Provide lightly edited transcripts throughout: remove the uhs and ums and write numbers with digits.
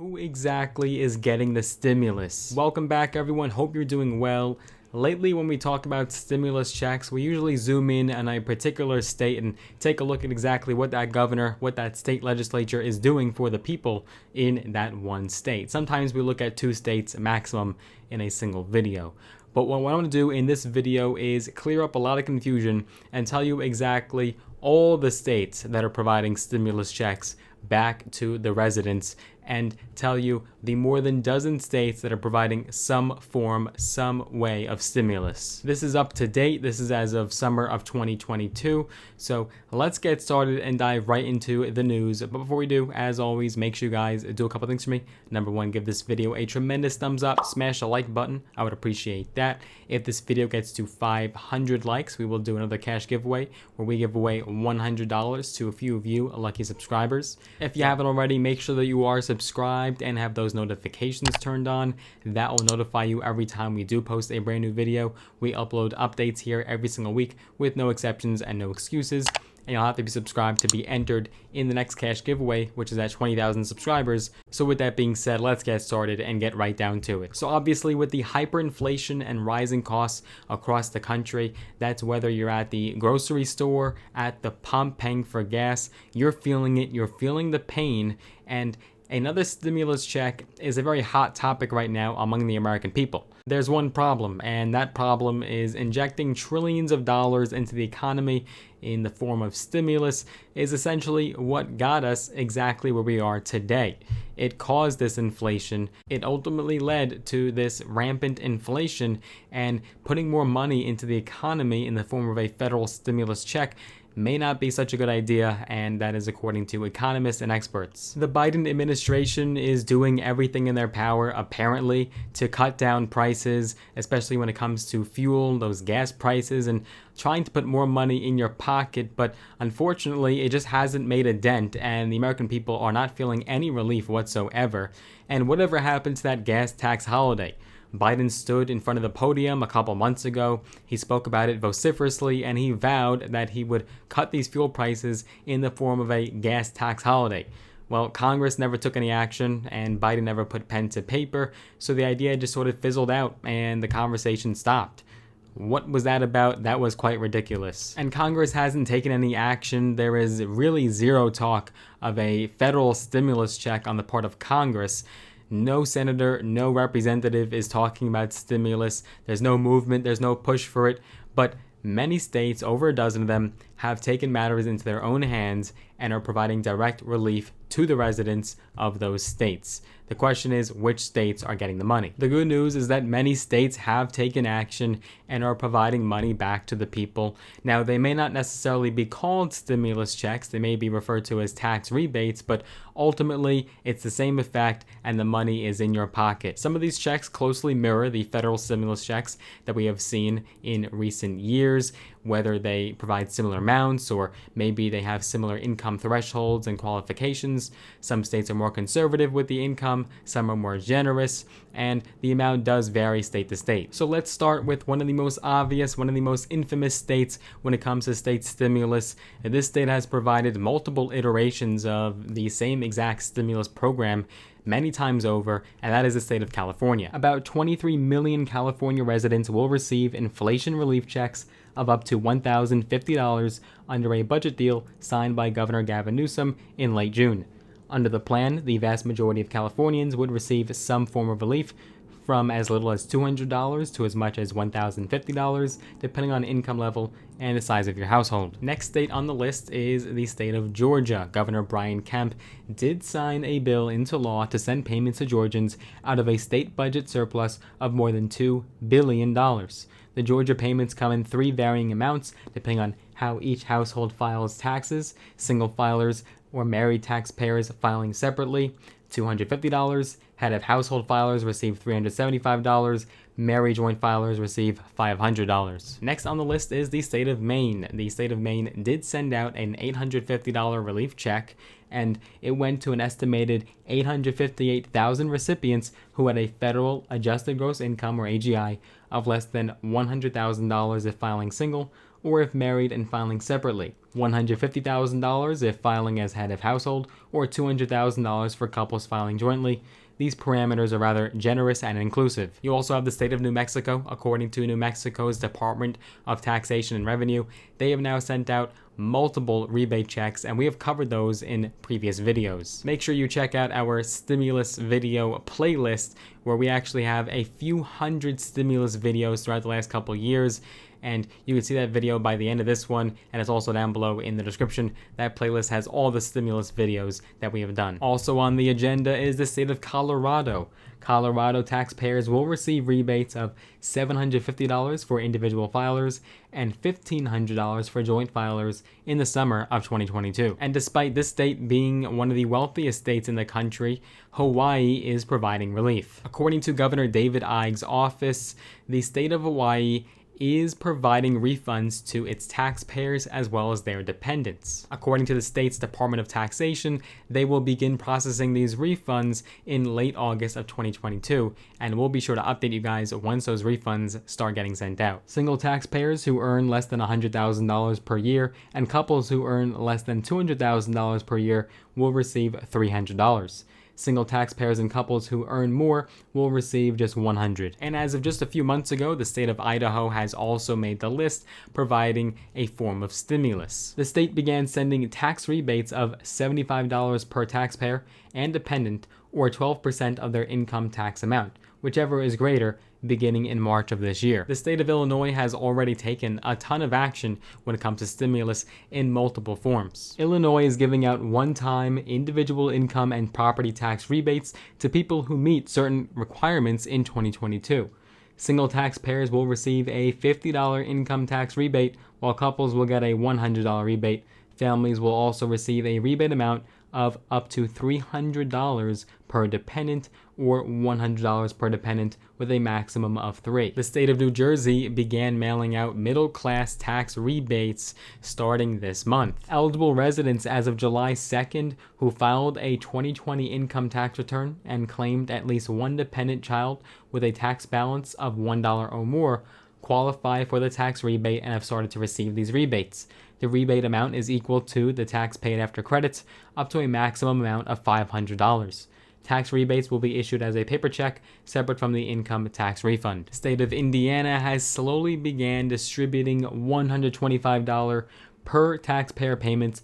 Who exactly is getting the stimulus? Welcome back, everyone. Hope you're doing well. Lately, when we talk about stimulus checks, we usually zoom in on a particular state and take a look at exactly what that governor, what that state legislature is doing for the people in that one state. Sometimes we look at two states maximum in a single video. But what I want to do in this video is clear up a lot of confusion and tell you exactly all the states that are providing stimulus checks back to the residents, and tell you the more than dozen states that are providing some form, some way of stimulus. This is up to date. This is as of summer of 2022. So let's get started and dive right into the news. But before we do, as always, make sure you guys do a couple things for me. Number one, give this video a tremendous thumbs up. Smash the like button. I would appreciate that. If this video gets to 500 likes, we will do another cash giveaway where we give away $100 to a few of you lucky subscribers. If you haven't already, make sure that you are subscribed and have those notifications turned on. That will notify you every time we do post a brand new video. We upload updates here every single week with no exceptions and no excuses. And you'll have to be subscribed to be entered in the next cash giveaway, which is at 20,000 subscribers. So with that being said, let's get started and get right down to it. So obviously with the hyperinflation and rising costs across the country, that's whether you're at the grocery store, at the pump paying for gas, you're feeling it, you're feeling the pain. And another stimulus check is a very hot topic right now among the American people. There's one problem, and that problem is injecting trillions of dollars into the economy in the form of stimulus is essentially what got us exactly where we are today. It caused this inflation. It ultimately led to this rampant inflation, and putting more money into the economy in the form of a federal stimulus check may not be such a good idea, and that is according to economists and experts. The Biden administration is doing everything in their power, apparently, to cut down prices, especially when it comes to fuel, those gas prices, and trying to put more money in your pocket, but unfortunately, it just hasn't made a dent, and the American people are not feeling any relief whatsoever. And whatever happened to that gas tax holiday? Biden stood in front of the podium a couple months ago. He spoke about it vociferously, and he vowed that he would cut these fuel prices in the form of a gas tax holiday. Well, Congress never took any action, and Biden never put pen to paper, so the idea just sort of fizzled out, and the conversation stopped. What was that about? That was quite ridiculous. And Congress hasn't taken any action. There is really zero talk of a federal stimulus check on the part of Congress. No senator, no representative is talking about stimulus. There's no movement, there's no push for it. But many states, over a dozen of them, have taken matters into their own hands and are providing direct relief to the residents of those states. The question is, which states are getting the money? The good news is that many states have taken action and are providing money back to the people. Now, they may not necessarily be called stimulus checks. They may be referred to as tax rebates, but ultimately, it's the same effect and the money is in your pocket. Some of these checks closely mirror the federal stimulus checks that we have seen in recent years, whether they provide similar amounts or maybe they have similar income thresholds and qualifications. Some states are more conservative with the income, some are more generous, and the amount does vary state to state. So let's start with one of the most obvious, one of the most infamous states when it comes to state stimulus. This state has provided multiple iterations of the same exact stimulus program many times over, and that is the state of California. About 23 million California residents will receive inflation relief checks of up to $1,050 under a budget deal signed by Governor Gavin Newsom in late June. Under the plan, the vast majority of Californians would receive some form of relief, from as little as $200 to as much as $1,050, depending on income level and the size of your household. Next state on the list is the state of Georgia. Governor Kemp did sign a bill into law to send payments to Georgians out of a state budget surplus of more than $2 billion. The Georgia payments come in three varying amounts, depending on how each household files taxes. Single filers or married taxpayers filing separately, $250. Head of household filers receive $375. Married joint filers receive $500. Next on the list is the state of Maine. The state of Maine did send out an $850 relief check, and it went to an estimated 858,000 recipients who had a federal adjusted gross income, or AGI, of less than $100,000 if filing single, or if married and filing separately, $150,000 if filing as head of household, or $200,000 for couples filing jointly. These parameters are rather generous and inclusive. You also have the state of New Mexico. According to New Mexico's Department of Taxation and Revenue, they have now sent out multiple rebate checks, and we have covered those in previous videos. Make sure you check out our stimulus video playlist, where we actually have a few hundred stimulus videos throughout the last couple years, and you can see that video by the end of this one, and it's also down below in the description. That playlist has all the stimulus videos that we have done. Also on the agenda is the state of Colorado. Colorado taxpayers will receive rebates of $750 for individual filers and $1,500 for joint filers in the summer of 2022. And despite this state being one of the wealthiest states in the country, Hawaii is providing relief. According to Governor David Ige's office, the state of Hawaii is providing refunds to its taxpayers as well as their dependents. According to the state's Department of Taxation, they will begin processing these refunds in late August of 2022, and we'll be sure to update you guys once those refunds start getting sent out. Single taxpayers who earn less than $100,000 per year and couples who earn less than $200,000 per year will receive $300. Single taxpayers and couples who earn more will receive just $100. And as of just a few months ago, the state of Idaho has also made the list, providing a form of stimulus. The state began sending tax rebates of $75 per taxpayer and dependent, or 12% of their income tax amount, whichever is greater, beginning in March of this year. The state of Illinois has already taken a ton of action when it comes to stimulus in multiple forms. Illinois is giving out one-time individual income and property tax rebates to people who meet certain requirements in 2022. Single taxpayers will receive a $50 income tax rebate, while couples will get a $100 rebate. Families will also receive a rebate amount of up to $300 per dependent, or $100 per dependent with a maximum of 3. The state of New Jersey began mailing out middle-class tax rebates starting this month. Eligible residents as of July 2nd who filed a 2020 income tax return and claimed at least one dependent child with a tax balance of $1 or more qualify for the tax rebate and have started to receive these rebates. The rebate amount is equal to the tax paid after credits, up to a maximum amount of $500. Tax rebates will be issued as a paper check, separate from the income tax refund. The state of Indiana has slowly began distributing $125 per taxpayer payments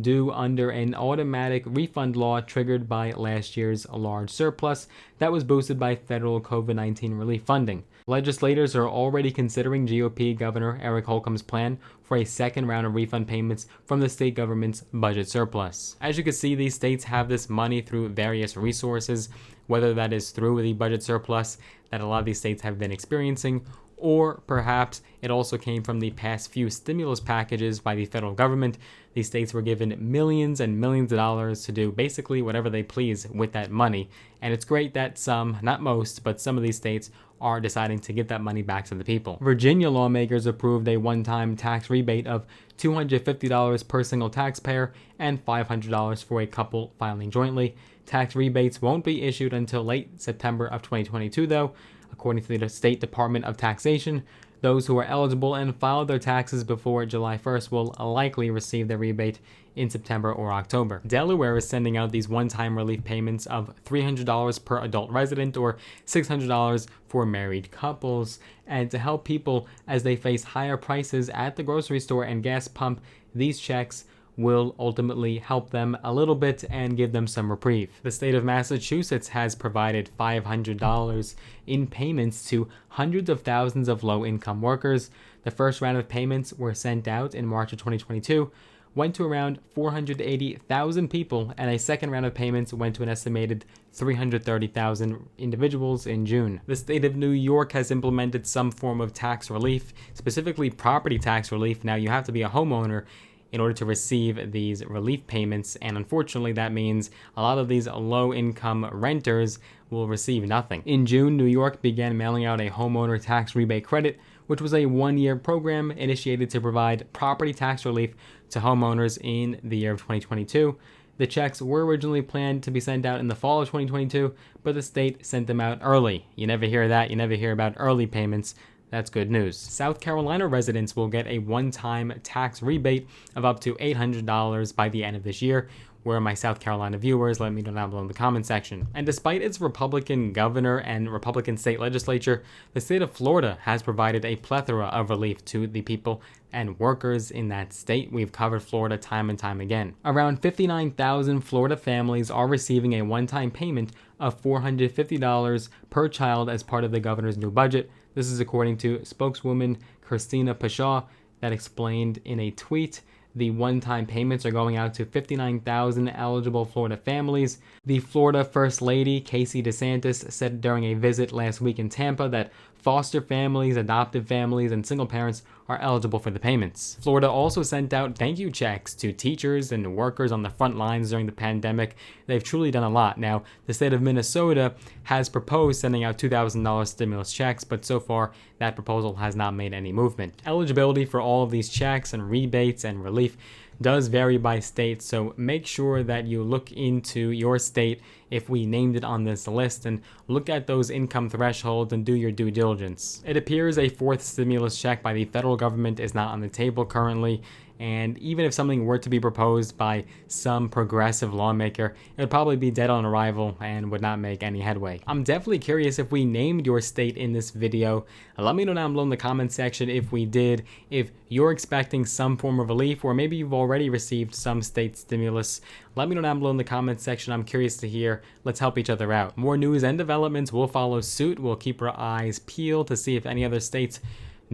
due under an automatic refund law triggered by last year's large surplus that was boosted by federal COVID-19 relief funding. Legislators are already considering GOP Governor Eric Holcomb's plan for a second round of refund payments from the state government's budget surplus. As you can see, these states have this money through various resources, whether that is through the budget surplus that a lot of these states have been experiencing, or perhaps it also came from the past few stimulus packages by the federal government. These states were given millions and millions of dollars to do basically whatever they please with that money. And it's great that some, not most, but some of these states are deciding to give that money back to the people. Virginia lawmakers approved a one-time tax rebate of $250 per single taxpayer and $500 for a couple filing jointly. Tax rebates won't be issued until late September of 2022, though. According to the State Department of Taxation, those who are eligible and filed their taxes before July 1st will likely receive their rebate in September or October. Delaware is sending out these one-time relief payments of $300 per adult resident, or $600 for married couples. And to help people as they face higher prices at the grocery store and gas pump, these checks will ultimately help them a little bit and give them some reprieve. The state of Massachusetts has provided $500 in payments to hundreds of thousands of low-income workers. The first round of payments were sent out in March of 2022, went to around 480,000 people, and a second round of payments went to an estimated 330,000 individuals in June. The state of New York has implemented some form of tax relief, specifically property tax relief. Now, you have to be a homeowner in order to receive these relief payments, and unfortunately that means a lot of these low-income renters will receive nothing. In June, New York began mailing out a homeowner tax rebate credit, which was a one-year program initiated to provide property tax relief to homeowners in the year of 2022. The checks were originally planned to be sent out in the fall of 2022, but the state sent them out early. You never hear that. You never hear about early payments. That's good news. South Carolina residents will get a one-time tax rebate of up to $800 by the end of this year. Where are my South Carolina viewers? Let me know down below in the comment section. And despite its Republican governor and Republican state legislature, the state of Florida has provided a plethora of relief to the people and workers in that state. We've covered Florida time and time again. Around 59,000 Florida families are receiving a one-time payment of $450 per child as part of the governor's new budget. This is according to spokeswoman Christina Pashaw that explained in a tweet. The one-time payments are going out to 59,000 eligible Florida families. The Florida First Lady, Casey DeSantis, said during a visit last week in Tampa that foster families, adoptive families, and single parents are eligible for the payments. Florida also sent out thank you checks to teachers and workers on the front lines during the pandemic. They've truly done a lot. Now, the state of Minnesota has proposed sending out $2,000 stimulus checks, but so far that proposal has not made any movement. Eligibility for all of these checks and rebates and relief does vary by state, so make sure that you look into your state if we named it on this list and look at those income thresholds and do your due diligence. It appears a fourth stimulus check by the federal government is not on the table currently, and even if something were to be proposed by some progressive lawmaker, it would probably be dead on arrival and would not make any headway. I'm definitely curious if we named your state in this video. Let me know down below in the comment section if we did, if you're expecting some form of relief, or maybe you've already received some state stimulus. Let me know down below in the comment section. I'm curious to hear. Let's help each other out. More news and developments will follow suit. We'll keep our eyes peeled to see if any other states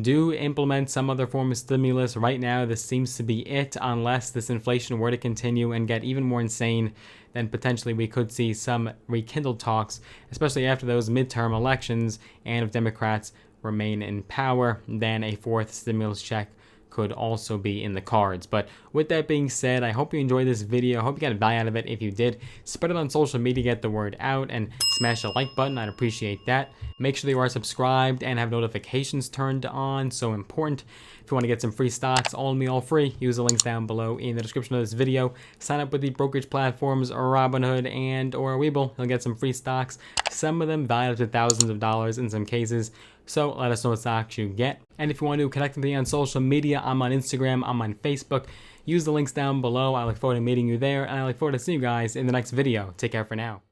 do implement some other form of stimulus. Right now, this seems to be it, unless this inflation were to continue and get even more insane. Then potentially we could see some rekindled talks, especially after those midterm elections, and if Democrats remain in power, then a fourth stimulus check could also be in the cards. But with that being said, I hope you enjoyed this video. I hope you got a value out of it. If you did, spread it on social media, get the word out, and smash the like button. I'd appreciate that. Make sure that you are subscribed and have notifications turned on. So important. If you want to get some free stocks, all me, all free, use the links down below in the description of this video. Sign up with the brokerage platforms Robinhood and or Webull. You'll get some free stocks. Some of them valued to thousands of dollars in some cases. So let us know what stocks you get. And if you want to connect with me on social media, I'm on Instagram, I'm on Facebook. Use the links down below. I look forward to meeting you there, and I look forward to seeing you guys in the next video. Take care for now.